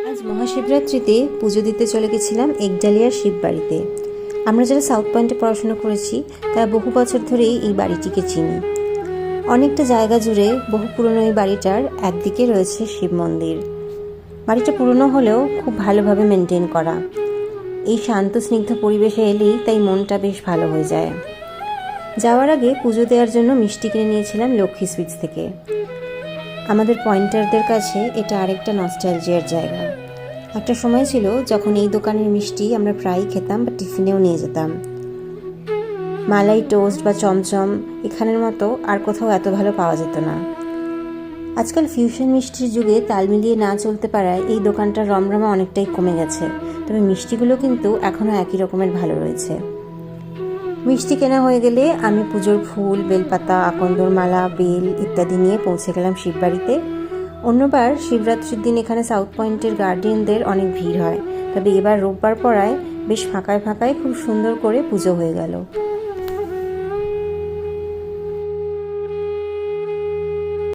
আজ মহাশিবরাত্রিতে পুজো দিতে চলে গেছিলাম একডালিয়ার শিব বাড়িতে। আমরা যারা সাউথ পয়েন্টে পড়াশোনা করেছি তারা বহু বছর ধরেই এই বাড়িটিকে চিনি। অনেকটা জায়গা জুড়ে বহু পুরনো এই বাড়িটার একদিকে রয়েছে শিব মন্দির। বাড়িটা পুরনো হলেও খুব ভালোভাবে মেনটেন করা। এই শান্ত স্নিগ্ধ পরিবেশে এলেই তাই মনটা বেশ ভালো হয়ে যায়। যাওয়ার আগে পুজো দেওয়ার জন্য মিষ্টি কিনে নিয়েছিলাম লক্ষ্মী সুইটস থেকে। আমাদের পয়েন্টারদের কাছে এটা আরেকটা নস্টালজিয়ার জায়গা। একটা সময় ছিল যখন এই দোকানের মিষ্টি আমরা প্রায়ই খেতাম বা টিফিনেও নিয়ে যেতাম। মালাই টোস্ট বা চমচম এখানের মতো আর কোথাও এত ভালো পাওয়া যেত না। আজকাল ফিউশন মিষ্টির যুগে তাল মিলিয়ে না চলতে পারায় এই দোকানটার রমরমা অনেকটাই কমে গেছে, তবে মিষ্টিগুলো কিন্তু এখনও একই রকমের ভালো রয়েছে। মিষ্টি কেনা হয়ে গেলে আমি পুজোর ফুল, বেলপাতা, আকন্দর মালা, বেল ইত্যাদি নিয়ে পৌঁছে গেলাম শিববাড়িতে। অন্যবার শিবরাত্রির দিন এখানে সাউথ পয়েন্টের গার্ডিয়ানদের অনেক ভিড় হয়, তবে এবার রোববার পড়ায় বেশ ফাঁকায় ফাঁকায় খুব সুন্দর করে পুজো হয়ে গেল।